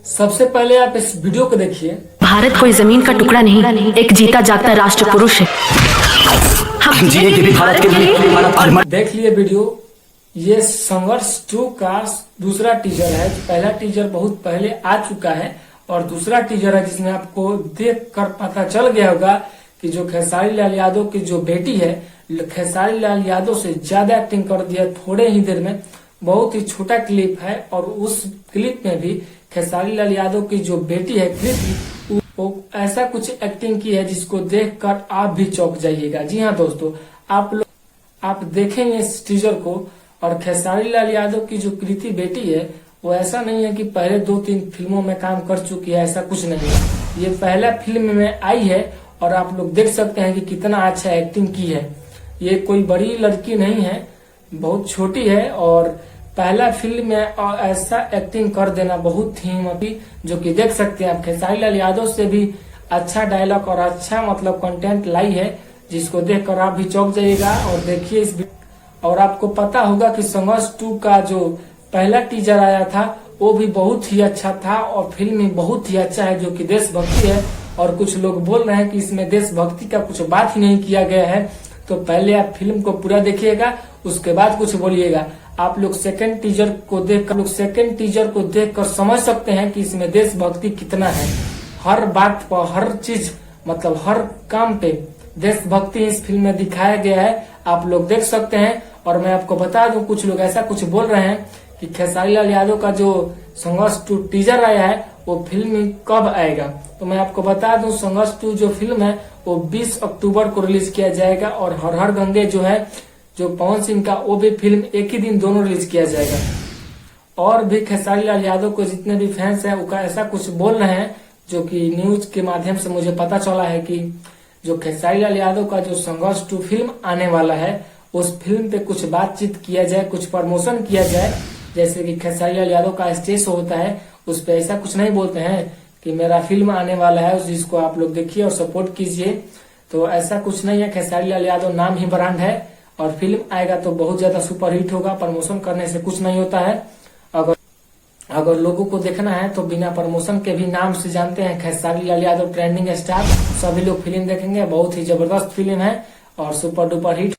सबसे पहले आप इस वीडियो को देखिए। भारत कोई जमीन का टुकड़ा नहीं, एक जीता जागता राष्ट्र पुरुष है। हम जिएंगे भी भारत के लिए। देख लिए वीडियो। ये संघर्ष 2 का दूसरा टीजर है। पहला टीजर बहुत पहले आ चुका है और दूसरा टीजर है जिसमें आपको देख कर पता चल गया होगा कि जो खेसारी लाल यादव की जो बेटी है, खेसारी लाल यादव से ज्यादा एक्टिंग कर दिया थोड़े ही देर में। बहुत ही छोटा क्लिप है और उस क्लिप में भी खेसारी लाल यादव की जो बेटी है कृति, वो ऐसा कुछ एक्टिंग की है जिसको देखकर आप भी चौंक जाइएगा। जी हाँ दोस्तों, आप देखेंगे इस टीजर को और खेसारी लाल यादव की जो कृति बेटी है वो ऐसा नहीं है कि पहले 2-3 फिल्मों में काम कर चुकी है, ऐसा कुछ नहीं है। ये पहला फिल्म में आई है और आप लोग देख सकते हैं कि कितना अच्छा एक्टिंग की है। ये कोई बड़ी लड़की नहीं है, बहुत छोटी है और पहला फिल्म में ऐसा एक्टिंग कर देना बहुत ही जो कि देख सकते हैं आप। खेसारी लाल यादव से भी अच्छा डायलॉग और अच्छा मतलब कंटेंट लाई है जिसको देखकर आप भी चौंक जाइएगा। और देखिए इस और आपको पता होगा कि संघर्ष 2 का जो पहला टीजर आया था वो भी बहुत ही अच्छा था और फिल्म भी बहुत ही अच्छा है जो कि देशभक्ति है। और कुछ लोग बोल रहे हैं कि इसमें देशभक्ति का कुछ बात ही नहीं किया गया है। तो पहले आप फिल्म को पूरा देखिएगा, उसके बाद कुछ बोलिएगा। आप लोग सेकंड टीजर को देखकर समझ सकते हैं कि इसमें देशभक्ति कितना है। हर बात पर, हर चीज मतलब हर काम पे देशभक्ति इस फिल्म में दिखाया गया है, आप लोग देख सकते हैं। और मैं आपको बता दूं, कुछ लोग ऐसा कुछ बोल रहे हैं कि खेसारी लाल यादव का जो संघर्ष 2 टीजर आया है वो फिल्म कब आएगा। तो मैं आपको बता दूं, संघर्ष 2 जो फिल्म है वो 20 अक्टूबर को रिलीज किया जाएगा। और हर हर गंगे जो है, जो पवन सिंह का, वो भी फिल्म एक ही दिन दोनों रिलीज किया जाएगा। और भी खेसारी लाल यादव को जितने भी फैंस हैं वो ऐसा कुछ बोल रहे हैं जो कि न्यूज के माध्यम से मुझे पता चला है कि जो खेसारी लाल यादव का जो संघर्ष 2 फिल्म आने वाला है उस फिल्म पे कुछ बातचीत किया जाए, कुछ प्रमोशन किया जाए। जैसे कि खेसारी लाल यादव का स्टेज शो होता है, उस पे ऐसा कुछ नहीं बोलते हैं कि मेरा फिल्म आने वाला है, जिसको आप लोग देखिए और सपोर्ट कीजिए। तो ऐसा कुछ नहीं है। खेसारी लाल यादव नाम ही ब्रांड है और फिल्म आएगा तो बहुत ज्यादा सुपरहिट होगा। प्रमोशन करने से कुछ नहीं होता है। अगर लोगों को देखना है तो बिना प्रमोशन के भी नाम से जानते हैं खेसारी लाल यादव ट्रेंडिंग स्टार, सभी लोग फिल्म देखेंगे। बहुत ही जबरदस्त फिल्म है और सुपर डुपर हिट।